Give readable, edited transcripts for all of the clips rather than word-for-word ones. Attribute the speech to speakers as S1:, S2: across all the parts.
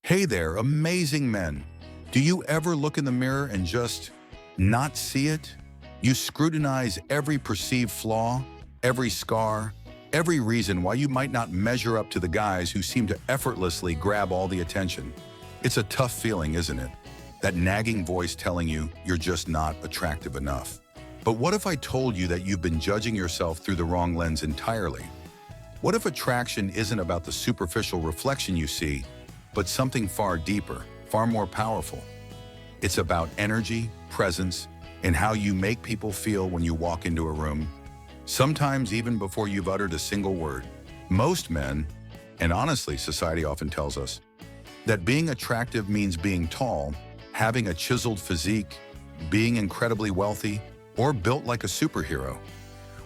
S1: Hey there, amazing men. Do you ever look in the mirror and just not see it? You scrutinize every perceived flaw, every scar, every reason why you might not measure up to the guys who seem to effortlessly grab all the attention. It's a tough feeling, isn't it? That nagging voice telling you you're just not attractive enough. But what if I told you that you've been judging yourself through the wrong lens entirely? What if attraction isn't about the superficial reflection you see, but something far deeper, far more powerful? It's about energy, presence, and how you make people feel when you walk into a room, sometimes even before you've uttered a single word. Most men, and honestly, society often tells us, that being attractive means being tall, having a chiseled physique, being incredibly wealthy, or built like a superhero.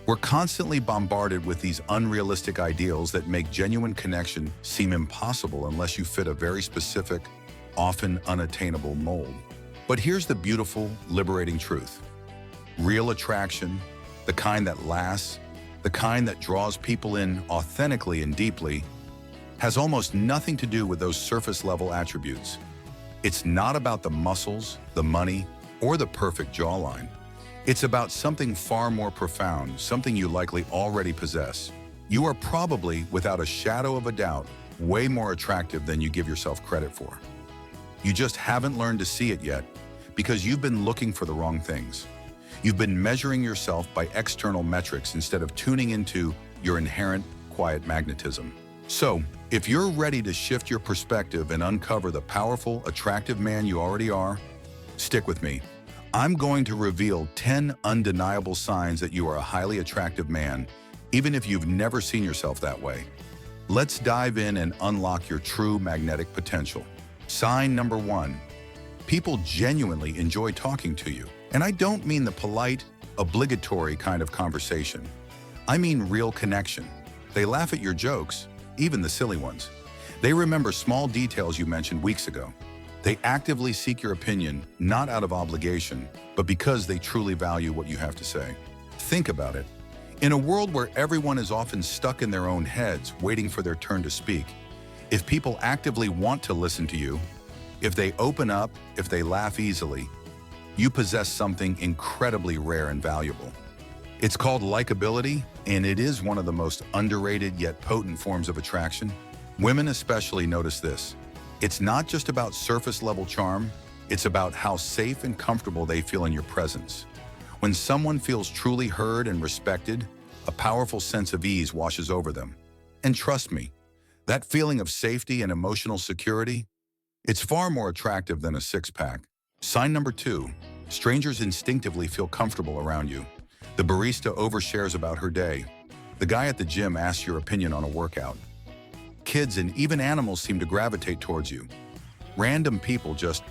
S1: We're constantly bombarded with these unrealistic ideals that make genuine connection seem impossible unless you fit a very specific, often unattainable mold. But here's the beautiful, liberating truth. Real attraction, the kind that lasts, the kind that draws people in authentically and deeply, has almost nothing to do with those surface-level attributes. It's not about the muscles, the money, or the perfect jawline. It's about something far more profound, something you likely already possess. You are probably, without a shadow of a doubt, way more attractive than you give yourself credit for. You just haven't learned to see it yet because you've been looking for the wrong things. You've been measuring yourself by external metrics instead of tuning into your inherent quiet magnetism. So, if you're ready to shift your perspective and uncover the powerful, attractive man you already are, stick with me. I'm going to reveal 10 undeniable signs that you are a highly attractive man, even if you've never seen yourself that way. Let's dive in and unlock your true magnetic potential. Sign number 1. People genuinely enjoy talking to you. And I don't mean the polite, obligatory kind of conversation. I mean real connection. They laugh at your jokes, even the silly ones. They remember small details you mentioned weeks ago. They actively seek your opinion, not out of obligation, but because they truly value what you have to say. Think about it. In a world where everyone is often stuck in their own heads, waiting for their turn to speak, if people actively want to listen to you, if they open up, if they laugh easily, you possess something incredibly rare and valuable. It's called likability, and it is one of the most underrated yet potent forms of attraction. Women especially notice this. It's not just about surface-level charm, it's about how safe and comfortable they feel in your presence. When someone feels truly heard and respected, a powerful sense of ease washes over them. And trust me, that feeling of safety and emotional security, it's far more attractive than a six-pack. Sign number 2, strangers instinctively feel comfortable around you. The barista overshares about her day. The guy at the gym asks your opinion on a workout. Kids and even animals seem to gravitate towards you. Random people just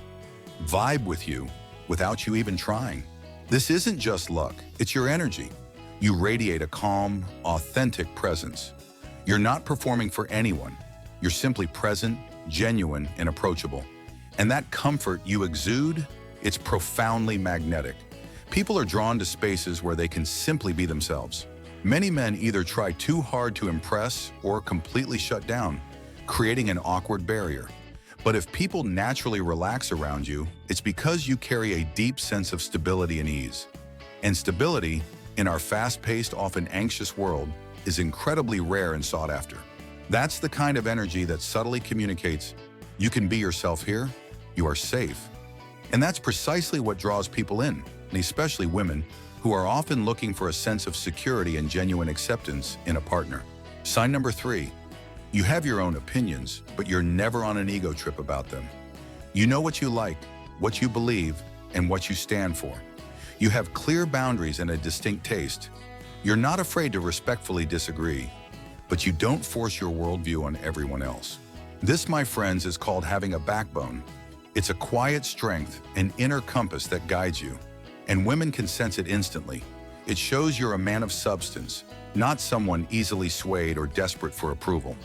S1: vibe with you without you even trying. This isn't just luck, it's your energy. You radiate a calm, authentic presence. You're not performing for anyone. You're simply present, genuine, and approachable. And that comfort you exude, it's profoundly magnetic. People are drawn to spaces where they can simply be themselves. Many men either try too hard to impress or completely shut down, creating an awkward barrier. But if people naturally relax around you, it's because you carry a deep sense of stability and ease. And stability, in our fast-paced, often anxious world, is incredibly rare and sought after. That's the kind of energy that subtly communicates, you can be yourself here, you are safe. And that's precisely what draws people in, and especially women, who are often looking for a sense of security and genuine acceptance in a partner. Sign number 3, you have your own opinions, but you're never on an ego trip about them. You know what you like, what you believe, and what you stand for. You have clear boundaries and a distinct taste. You're not afraid to respectfully disagree, but you don't force your worldview on everyone else. This, my friends, is called having a backbone. It's a quiet strength, an inner compass that guides you. And women can sense it instantly. It shows you're a man of substance, not someone easily swayed or desperate for approval.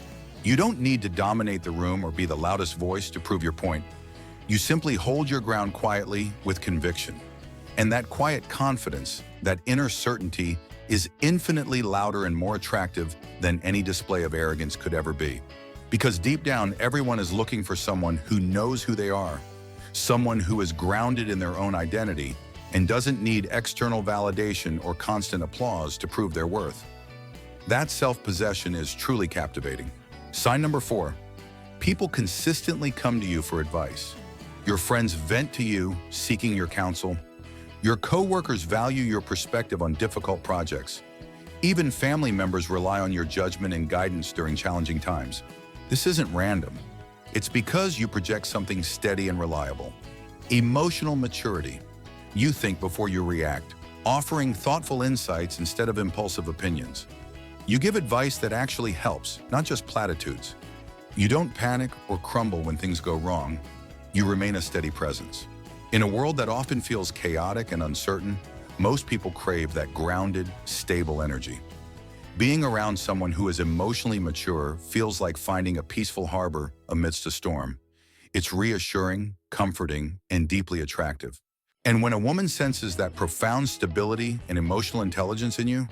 S1: You don't need to dominate the room or be the loudest voice to prove your point. You simply hold your ground quietly with conviction. And that quiet confidence, that inner certainty, is infinitely louder and more attractive than any display of arrogance could ever be. Because deep down, everyone is looking for someone who knows who they are, someone who is grounded in their own identity and doesn't need external validation or constant applause to prove their worth. That self-possession is truly captivating. Sign number 4. People consistently come to you for advice. Your friends vent to you, seeking your counsel. Your coworkers value your perspective on difficult projects. Even family members rely on your judgment and guidance during challenging times. This isn't random. It's because you project something steady and reliable. Emotional maturity. You think before you react, offering thoughtful insights instead of impulsive opinions. You give advice that actually helps, not just platitudes. You don't panic or crumble when things go wrong. You remain a steady presence. In a world that often feels chaotic and uncertain, most people crave that grounded, stable energy. Being around someone who is emotionally mature feels like finding a peaceful harbor amidst a storm. It's reassuring, comforting, and deeply attractive. And when a woman senses that profound stability and emotional intelligence in you,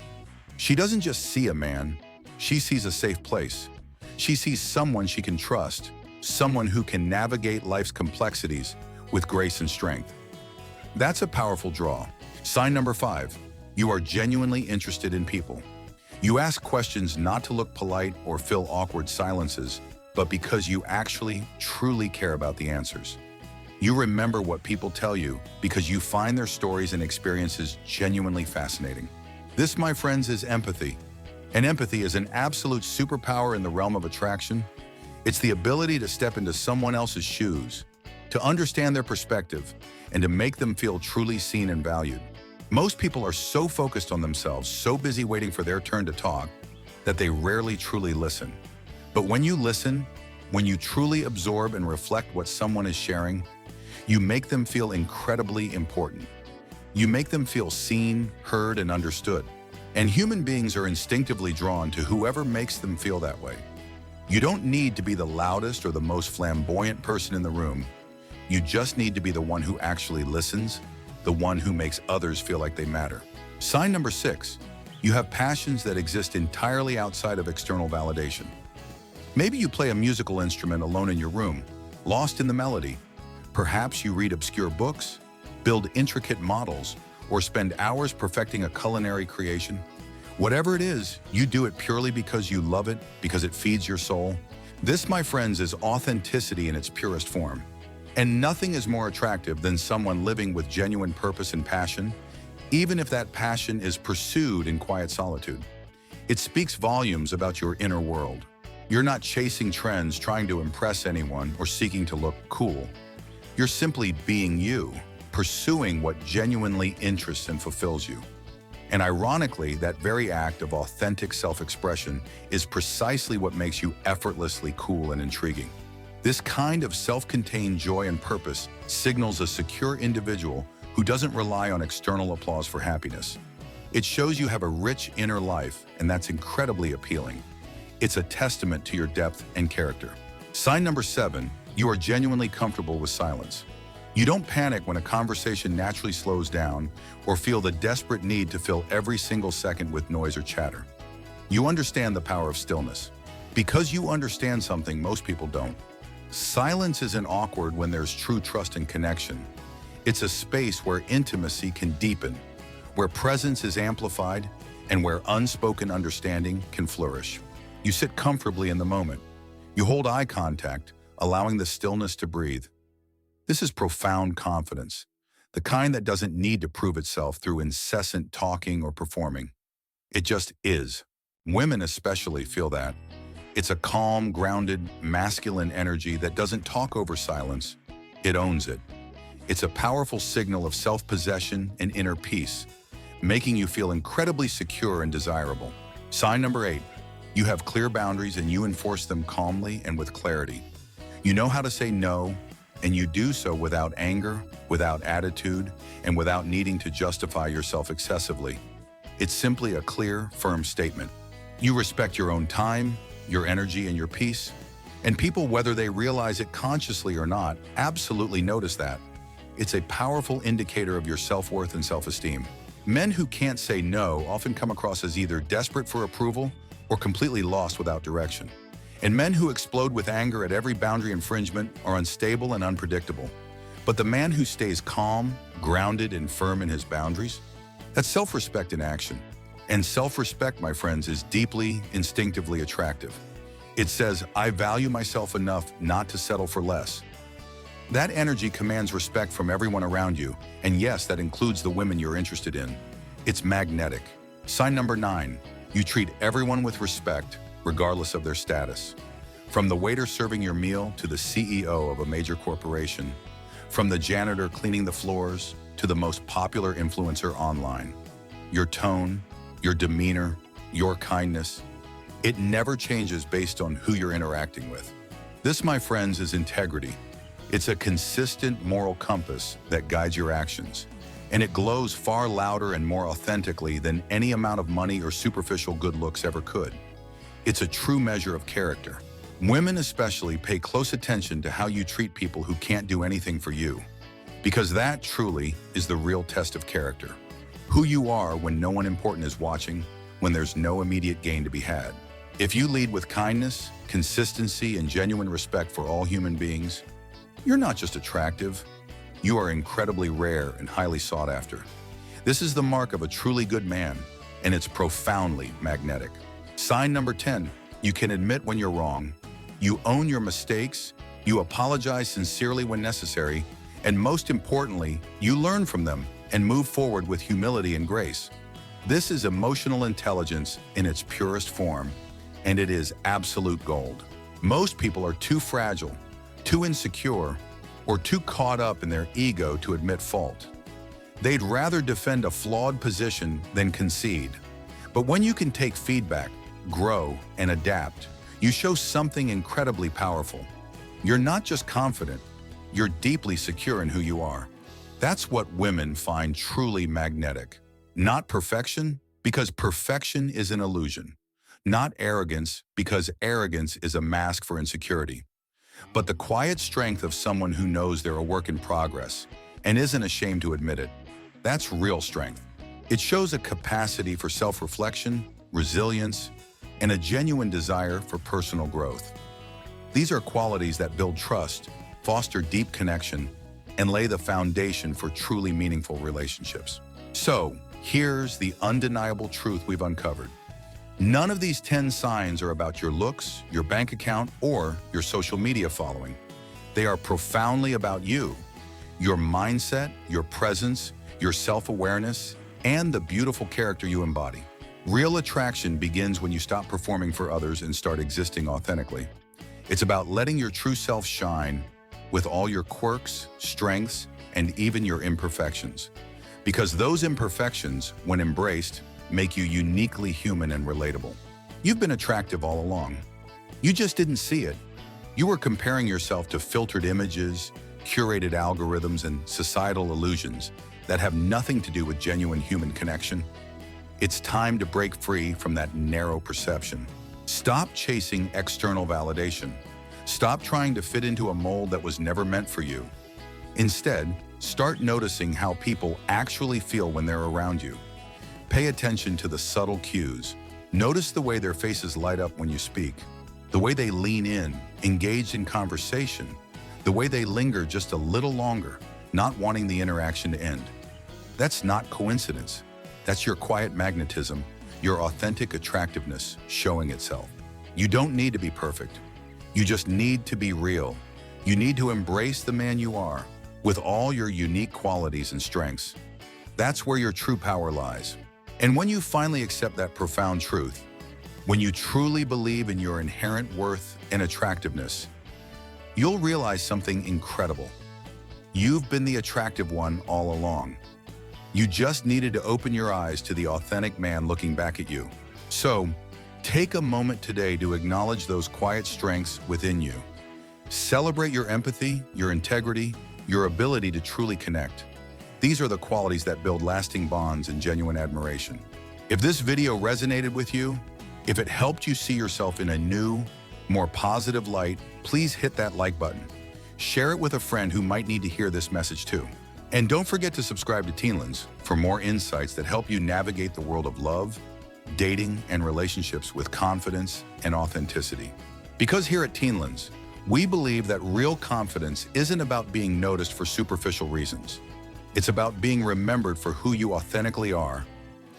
S1: she doesn't just see a man, she sees a safe place. She sees someone she can trust, someone who can navigate life's complexities with grace and strength. That's a powerful draw. Sign number 5, you are genuinely interested in people. You ask questions not to look polite or fill awkward silences, but because you actually, truly care about the answers. You remember what people tell you because you find their stories and experiences genuinely fascinating. This, my friends, is empathy. And empathy is an absolute superpower in the realm of attraction. It's the ability to step into someone else's shoes, to understand their perspective, and to make them feel truly seen and valued. Most people are so focused on themselves, so busy waiting for their turn to talk, that they rarely truly listen. But when you listen, when you truly absorb and reflect what someone is sharing, you make them feel incredibly important. You make them feel seen, heard, and understood. And human beings are instinctively drawn to whoever makes them feel that way. You don't need to be the loudest or the most flamboyant person in the room. You just need to be the one who actually listens, the one who makes others feel like they matter. Sign number 6, you have passions that exist entirely outside of external validation. Maybe you play a musical instrument alone in your room, lost in the melody. Perhaps you read obscure books, build intricate models, or spend hours perfecting a culinary creation. Whatever it is, you do it purely because you love it, because it feeds your soul. This, my friends, is authenticity in its purest form. And nothing is more attractive than someone living with genuine purpose and passion, even if that passion is pursued in quiet solitude. It speaks volumes about your inner world. You're not chasing trends, trying to impress anyone, or seeking to look cool. You're simply being you, pursuing what genuinely interests and fulfills you. And ironically, that very act of authentic self-expression is precisely what makes you effortlessly cool and intriguing. This kind of self-contained joy and purpose signals a secure individual who doesn't rely on external applause for happiness. It shows you have a rich inner life, and that's incredibly appealing. It's a testament to your depth and character. Sign number 7, you are genuinely comfortable with silence. You don't panic when a conversation naturally slows down or feel the desperate need to fill every single second with noise or chatter. You understand the power of stillness. Because you understand something most people don't. Silence isn't awkward when there's true trust and connection. It's a space where intimacy can deepen, where presence is amplified, and where unspoken understanding can flourish. You sit comfortably in the moment. You hold eye contact, allowing the stillness to breathe. This is profound confidence, the kind that doesn't need to prove itself through incessant talking or performing. It just is. Women especially feel that. It's a calm, grounded, masculine energy that doesn't talk over silence. It owns it. It's a powerful signal of self-possession and inner peace, making you feel incredibly secure and desirable. Sign number 8, you have clear boundaries and you enforce them calmly and with clarity. You know how to say no, and you do so without anger, without attitude, and without needing to justify yourself excessively. It's simply a clear, firm statement. You respect your own time, your energy, and your peace, and people, whether they realize it consciously or not, absolutely notice that. It's a powerful indicator of your self-worth and self-esteem. Men who can't say no often come across as either desperate for approval or completely lost without direction. And men who explode with anger at every boundary infringement are unstable and unpredictable. But the man who stays calm, grounded, and firm in his boundaries, that's self-respect in action. And self-respect, my friends, is deeply, instinctively attractive. It says, I value myself enough not to settle for less. That energy commands respect from everyone around you, and yes, that includes the women you're interested in. It's magnetic. Sign number 9, you treat everyone with respect, regardless of their status. From the waiter serving your meal to the CEO of a major corporation, from the janitor cleaning the floors to the most popular influencer online. Your tone, your demeanor, your kindness, it never changes based on who you're interacting with. This, my friends, is integrity. It's a consistent moral compass that guides your actions, and it glows far louder and more authentically than any amount of money or superficial good looks ever could. It's a true measure of character. Women especially pay close attention to how you treat people who can't do anything for you, because that truly is the real test of character. Who you are when no one important is watching, when there's no immediate gain to be had. If you lead with kindness, consistency, and genuine respect for all human beings, you're not just attractive, you are incredibly rare and highly sought after. This is the mark of a truly good man, and it's profoundly magnetic. Sign number 10, you can admit when you're wrong. You own your mistakes, you apologize sincerely when necessary, and most importantly, you learn from them and move forward with humility and grace. This is emotional intelligence in its purest form, and it is absolute gold. Most people are too fragile, too insecure, or too caught up in their ego to admit fault. They'd rather defend a flawed position than concede. But when you can take feedback, grow, and adapt, you show something incredibly powerful. You're not just confident, you're deeply secure in who you are. That's what women find truly magnetic. Not perfection, because perfection is an illusion. Not arrogance, because arrogance is a mask for insecurity. But the quiet strength of someone who knows they're a work in progress and isn't ashamed to admit it. That's real strength. It shows a capacity for self-reflection, resilience, and a genuine desire for personal growth. These are qualities that build trust, foster deep connection, and lay the foundation for truly meaningful relationships. So, here's the undeniable truth we've uncovered. None of these 10 signs are about your looks, your bank account, or your social media following. They are profoundly about you, your mindset, your presence, your self-awareness, and the beautiful character you embody. Real attraction begins when you stop performing for others and start existing authentically. It's about letting your true self shine with all your quirks, strengths, and even your imperfections. Because those imperfections, when embraced, make you uniquely human and relatable. You've been attractive all along. You just didn't see it. You were comparing yourself to filtered images, curated algorithms, and societal illusions that have nothing to do with genuine human connection. It's time to break free from that narrow perception. Stop chasing external validation. Stop trying to fit into a mold that was never meant for you. Instead, start noticing how people actually feel when they're around you. Pay attention to the subtle cues. Notice the way their faces light up when you speak, the way they lean in, engaged in conversation, the way they linger just a little longer, not wanting the interaction to end. That's not coincidence. That's your quiet magnetism, your authentic attractiveness showing itself. You don't need to be perfect. You just need to be real. You need to embrace the man you are, with all your unique qualities and strengths. That's where your true power lies. And when you finally accept that profound truth, when you truly believe in your inherent worth and attractiveness, you'll realize something incredible. You've been the attractive one all along. You just needed to open your eyes to the authentic man looking back at you. So, take a moment today to acknowledge those quiet strengths within you. Celebrate your empathy, your integrity, your ability to truly connect. These are the qualities that build lasting bonds and genuine admiration. If this video resonated with you, if it helped you see yourself in a new, more positive light, please hit that like button. Share it with a friend who might need to hear this message too. And don't forget to subscribe to Teenlens for more insights that help you navigate the world of love, dating, and relationships with confidence and authenticity. Because here at Teenlens, we believe that real confidence isn't about being noticed for superficial reasons. It's about being remembered for who you authentically are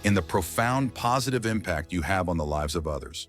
S1: and the profound positive impact you have on the lives of others.